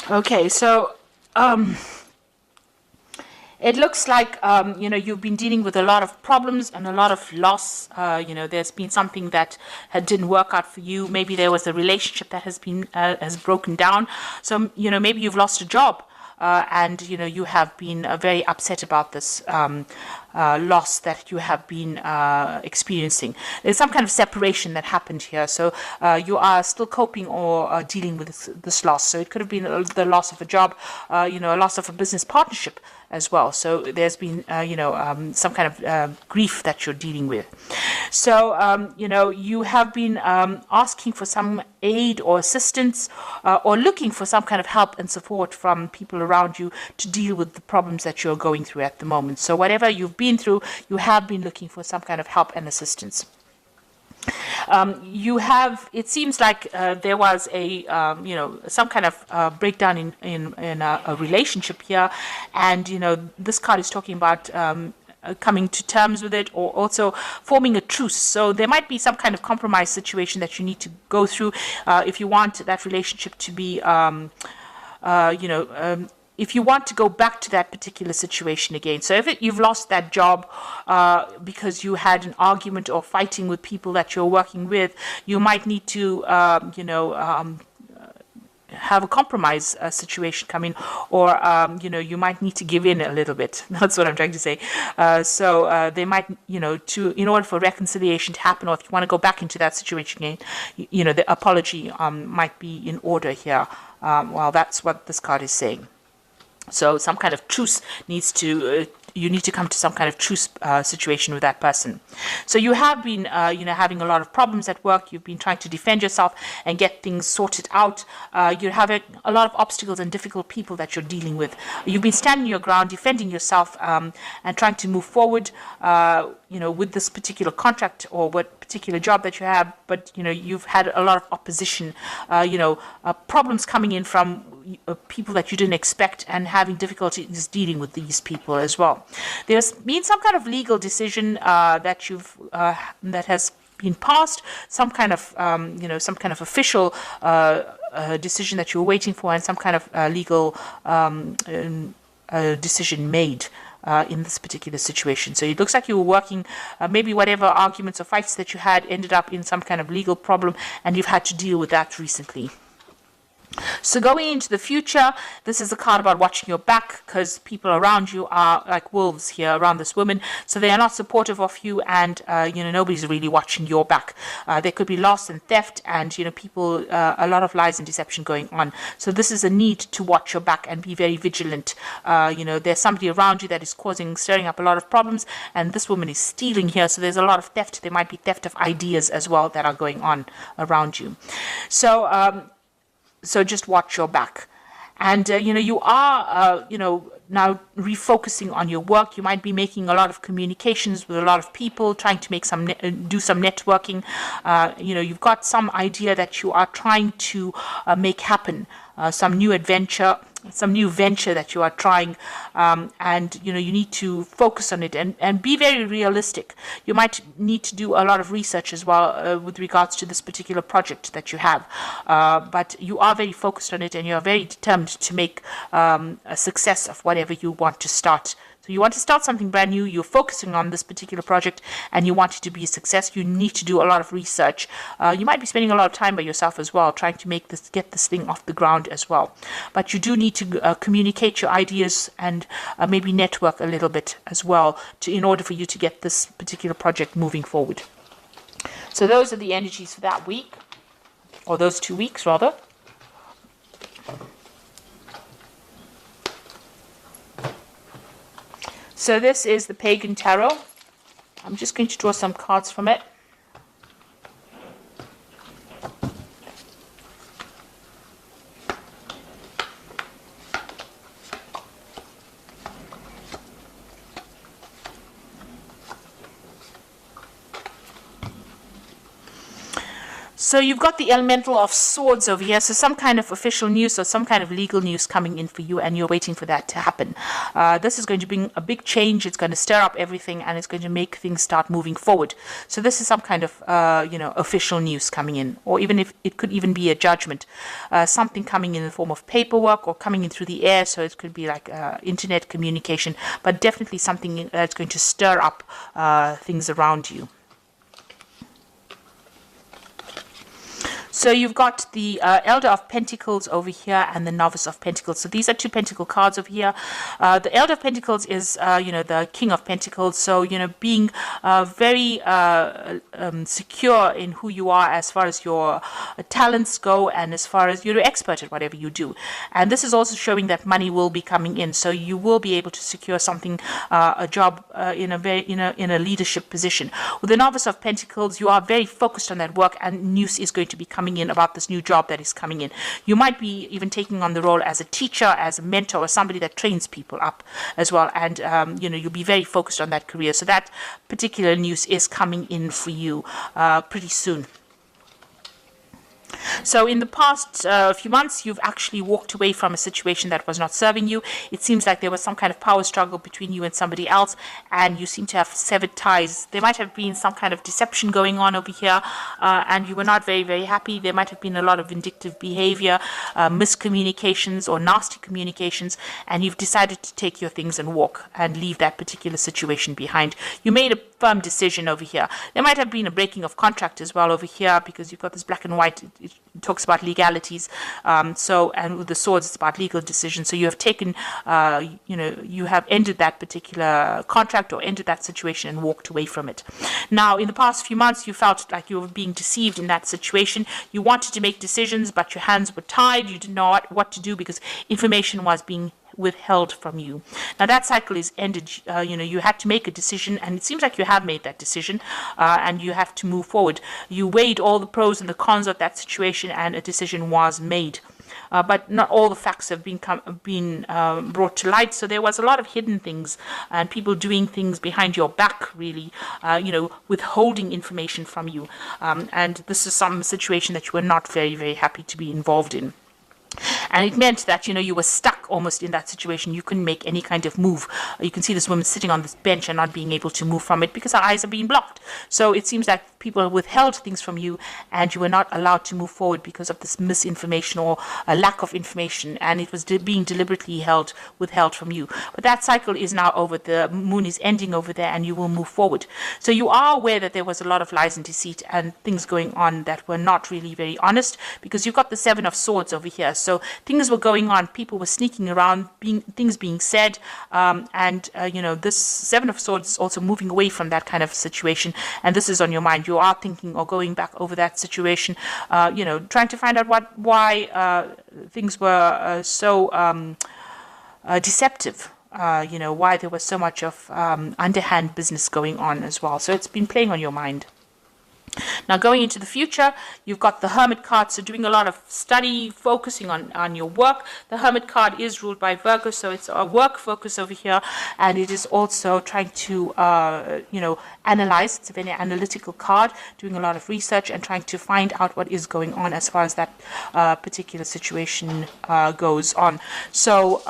Okay, so it looks like you've been dealing with a lot of problems and a lot of loss. There's been something that didn't work out for you. Maybe there was a relationship that has broken down. So maybe you've lost a job, and you have been very upset about this loss that you have been experiencing. There's some kind of separation that happened here. So you are still coping or dealing with this loss. So it could have been the loss of a job, a loss of a business partnership as well. So there's been, some kind of grief that you're dealing with. So, you have been asking for some aid or assistance, or looking for some kind of help and support from people around you to deal with the problems that you're going through at the moment. So whatever you've been through, you have been looking for some kind of help and assistance. It seems like there was some kind of breakdown in a relationship here, and this card is talking about coming to terms with it, or also forming a truce. So there might be some kind of compromise situation that you need to go through if you want that relationship to be if you want to go back to that particular situation again. So if you've lost that job because you had an argument or fighting with people that you're working with, you might need to, have a compromise situation come in, or you might need to give in a little bit. That's what I'm trying to say. So they might, in order for reconciliation to happen, or if you want to go back into that situation again, the apology might be in order here. Well, that's what this card is saying. So some kind of truce needs to, you need to come to some kind of truce situation with that person. So you have been, having a lot of problems at work. You've been trying to defend yourself and get things sorted out. You're having a lot of obstacles and difficult people that you're dealing with. You've been standing your ground, defending yourself, and trying to move forward, with this particular contract or what particular job that you have. But, you've had a lot of opposition, problems coming in from people that you didn't expect, and having difficulties dealing with these people as well. There's been some kind of legal decision that has been passed, some kind of official decision that you're waiting for, and some kind of legal decision made in this particular situation. So it looks like you were working, maybe whatever arguments or fights that you had ended up in some kind of legal problem, and you've had to deal with that recently. So going into the future, this is a card about watching your back, because people around you are like wolves here around this woman. So they are not supportive of you, and nobody's really watching your back. There could be loss and theft, and people, a lot of lies and deception going on. So this is a need to watch your back and be very vigilant. There's somebody around you that is stirring up a lot of problems, and this woman is stealing here. So there's a lot of theft. There might be theft of ideas as well that are going on around you. So just watch your back. And, you are, now refocusing on your work. You might be making a lot of communications with a lot of people, trying to make do some networking. You've got some idea that you are trying to make happen, some new venture that you are trying, and you need to focus on it and be very realistic. You might need to do a lot of research as well with regards to this particular project that you have, but you are very focused on it, and you are very determined to make a success of whatever you want to start. So you want to start something brand new, you're focusing on this particular project, and you want it to be a success. You need to do a lot of research. You might be spending a lot of time by yourself as well, trying to get this thing off the ground as well. But you do need to communicate your ideas and maybe network a little bit as well in order for you to get this particular project moving forward. So those are the energies for that week, or those 2 weeks rather. So this is the Pagan Tarot. I'm just going to draw some cards from it. So you've got the elemental of swords over here. So some kind of official news or some kind of legal news coming in for you, and you're waiting for that to happen. This is going to bring a big change. It's going to stir up everything, and it's going to make things start moving forward. So this is some kind of, official news coming in, or even if it could even be a judgment, something coming in the form of paperwork or coming in through the air. So it could be like internet communication, but definitely something that's going to stir up things around you. So you've got the Elder of Pentacles over here and the Novice of Pentacles. So these are two Pentacle cards over here. The Elder of Pentacles is, the King of Pentacles. So, being very secure in who you are as far as your talents go and as far as you're an expert at whatever you do. And this is also showing that money will be coming in. So you will be able to secure something, a job in a leadership position. With the Novice of Pentacles, you are very focused on that work, and news is going to be coming in about this new job that is coming in. You might be even taking on the role as a teacher, as a mentor, or somebody that trains people up as well. And, you'll be very focused on that career. So that particular news is coming in for you pretty soon. So in the past few months, you've actually walked away from a situation that was not serving you. It seems like there was some kind of power struggle between you and somebody else, and you seem to have severed ties. There might have been some kind of deception going on over here, and you were not very, very happy. There might have been a lot of vindictive behavior, miscommunications or nasty communications, and you've decided to take your things and walk and leave that particular situation behind. You made a firm decision over here. There might have been a breaking of contract as well over here, because you've got this black and white. It talks about legalities. And with the swords, it's about legal decisions. So you have taken, you have ended that particular contract or ended that situation and walked away from it. Now, in the past few months, you felt like you were being deceived in that situation. You wanted to make decisions, but your hands were tied. You didn't know what to do because information was being withheld from you. Now that cycle is ended. You had to make a decision, and it seems like you have made that decision, and you have to move forward. You weighed all the pros and the cons of that situation, and a decision was made. But not all the facts have been brought to light. So there was a lot of hidden things and people doing things behind your back, really, withholding information from you. And this is some situation that you were not very, very happy to be involved in. And it meant that, you were stuck almost in that situation. You couldn't make any kind of move. You can see this woman sitting on this bench and not being able to move from it because her eyes are being blocked. So it seems like people withheld things from you, and you were not allowed to move forward because of this misinformation or a lack of information, and it was being deliberately withheld from you. But that cycle is now over. The moon is ending over there, and you will move forward. So you are aware that there was a lot of lies and deceit and things going on that were not really very honest, because you've got the Seven of Swords over here. So things were going on. People were sneaking around, things being said, this Seven of Swords is also moving away from that kind of situation, and this is on your mind. You are thinking or going back over that situation, trying to find out why things were so deceptive. Why there was so much of underhand business going on as well. So it's been playing on your mind. Now, going into the future, you've got the Hermit card, so doing a lot of study, focusing on your work. The Hermit card is ruled by Virgo, so it's a work focus over here, and it is also trying to, analyze. It's a very analytical card, doing a lot of research and trying to find out what is going on as far as that particular situation goes on. So,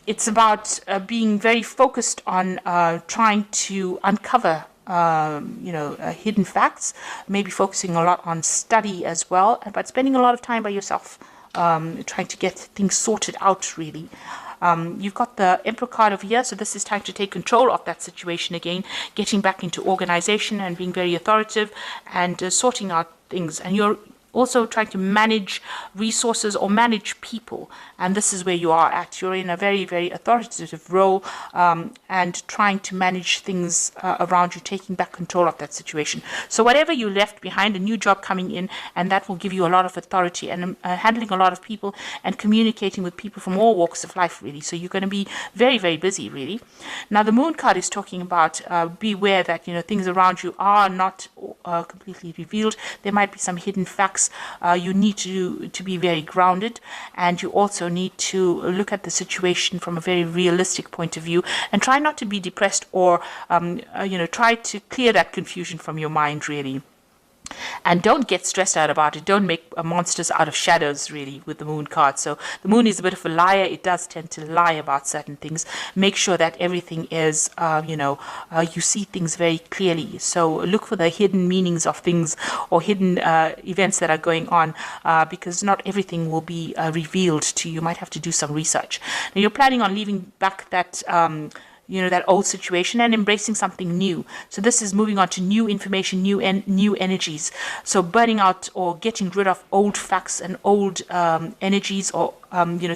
it's about being very focused on trying to uncover hidden facts, maybe focusing a lot on study as well, but spending a lot of time by yourself, trying to get things sorted out, really. You've got the Emperor card over here, so this is time to take control of that situation again, getting back into organization and being very authoritative and sorting out things. And you're also trying to manage resources or manage people, and this is where you are at. You're in a very, very authoritative role, and trying to manage things around you, taking back control of that situation. So whatever you left behind, a new job coming in, and that will give you a lot of authority, and handling a lot of people and communicating with people from all walks of life, really. So you're going to be very, very busy, really. Now the Moon card is talking about beware that things around you are not completely revealed. There might be some hidden facts. You need to be very grounded, and you also need to look at the situation from a very realistic point of view, and try not to be depressed, or try to clear that confusion from your mind, really. And don't get stressed out about it. Don't make monsters out of shadows, really, with the moon card. So the moon is a bit of a liar. It does tend to lie about certain things. Make sure that everything is, you see things very clearly. So look for the hidden meanings of things or hidden events that are going on, because not everything will be revealed to you. You might have to do some research. Now, you're planning on leaving back that that old situation and embracing something new. So this is moving on to new information, new energies. So burning out or getting rid of old facts and old energies, or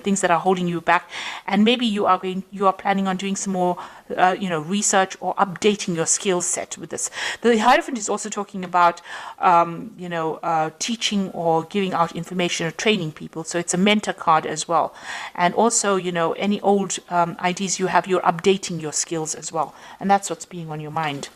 things that are holding you back. And maybe you are planning on doing some more research or updating your skill set with this. The Hierophant is also talking about teaching or giving out information or training people. So it's a mentor card as well. And also any old ideas you have, you're updating your skills as well. And that's what's being on your mind.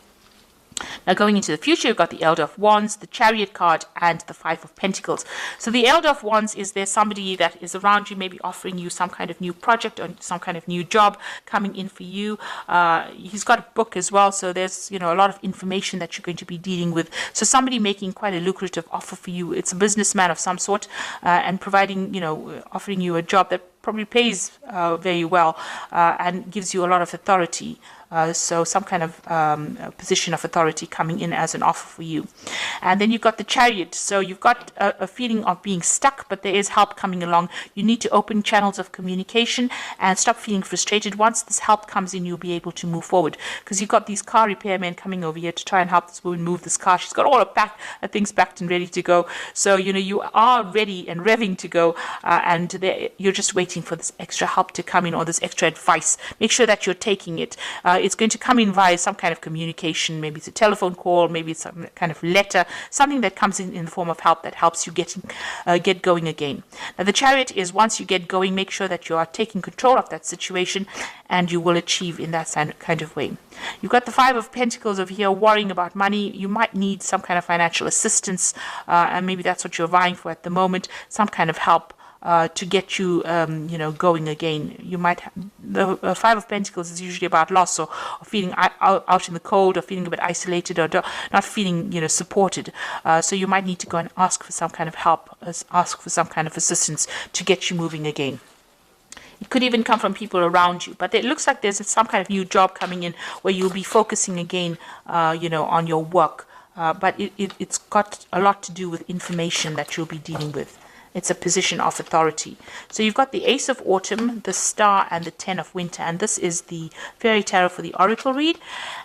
Now, going into the future, you've got the Elder of Wands, the Chariot card, and the Five of Pentacles. So the Elder of Wands is there somebody that is around you, maybe offering you some kind of new project or some kind of new job coming in for you. He's got a book as well, so there's a lot of information that you're going to be dealing with. So somebody making quite a lucrative offer for you. It's a businessman of some sort, and providing, offering you a job that probably pays very well and gives you a lot of authority. So some kind of position of authority coming in as an offer for you. And then you've got the Chariot. So you've got a feeling of being stuck, but there is help coming along. You need to open channels of communication and stop feeling frustrated. Once this help comes in, you'll be able to move forward, because you've got these car repairmen coming over here to try and help this woman move this car. She's got all her things packed and ready to go. So, you are ready and revving to go, and you're just waiting for this extra help to come in, or this extra advice. Make sure that you're taking it. It's going to come in via some kind of communication. Maybe it's a telephone call, maybe it's some kind of letter, something that comes in the form of help that helps you get going again. Now, the Chariot is, once you get going, make sure that you are taking control of that situation, and you will achieve in that kind of way. You've got the Five of Pentacles over here, worrying about money. You might need some kind of financial assistance, and maybe that's what you're vying for at the moment, some kind of help to get you, going again. You might the Five of Pentacles is usually about loss, or feeling out in the cold, or feeling a bit isolated, or not feeling, supported. So you might need to go and ask for some kind of help, ask for some kind of assistance to get you moving again. It could even come from people around you, but it looks like there's some kind of new job coming in where you'll be focusing again, on your work. But it's got a lot to do with information that you'll be dealing with. It's a position of authority. So you've got the Ace of Autumn, the Star, and the Ten of Winter. And this is the Fairy Tarot for the Oracle read.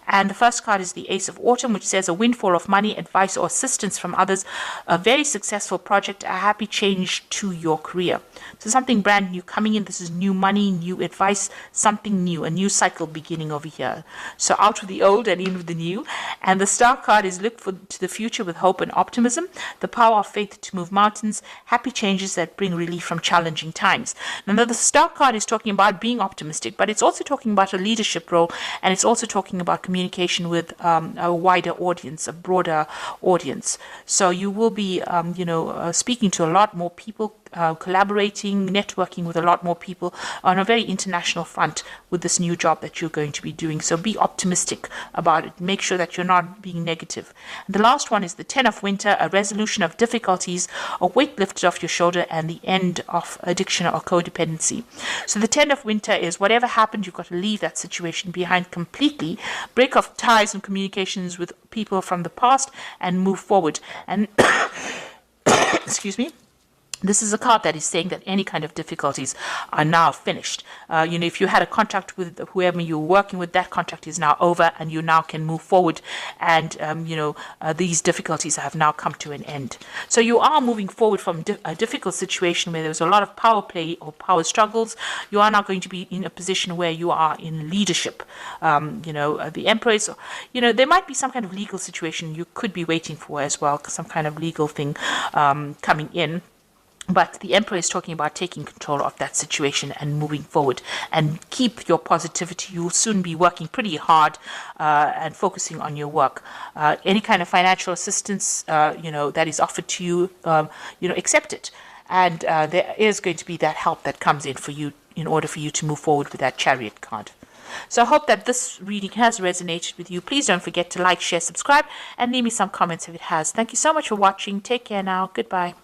And the first card is the Ace of Autumn, which says a windfall of money, advice, or assistance from others, a very successful project, a happy change to your career. So something brand new coming in. This is new money, new advice, something new, a new cycle beginning over here. So out with the old and in with the new. And the Star card is look to the future with hope and optimism, the power of faith to move mountains, happy changes that bring relief from challenging times. Now, the Star card is talking about being optimistic, but it's also talking about a leadership role, and it's also talking about communication with a wider audience, a broader audience. So you will be, speaking to a lot more people, collaborating, networking with a lot more people on a very international front with this new job that you're going to be doing. So be optimistic about it. Make sure that you're not being negative. And the last one is the Ten of Winter, a resolution of difficulties, a weight lifted off your shoulder, and the end of addiction or codependency. So the Ten of Winter is whatever happened, you've got to leave that situation behind completely, break off ties and communications with people from the past, and move forward. And excuse me. This is a card that is saying that any kind of difficulties are now finished. If you had a contract with whoever you were working with, that contract is now over, and you now can move forward. And, these difficulties have now come to an end. So you are moving forward from a difficult situation where there was a lot of power play or power struggles. You are now going to be in a position where you are in leadership. The Emperor is, there might be some kind of legal situation you could be waiting for as well, some kind of legal thing coming in. But the Emperor is talking about taking control of that situation and moving forward, and keep your positivity. You'll soon be working pretty hard and focusing on your work. Any kind of financial assistance, that is offered to you, accept it. And there is going to be that help that comes in for you in order for you to move forward with that Chariot card. So I hope that this reading has resonated with you. Please don't forget to like, share, subscribe, and leave me some comments if it has. Thank you so much for watching. Take care now. Goodbye.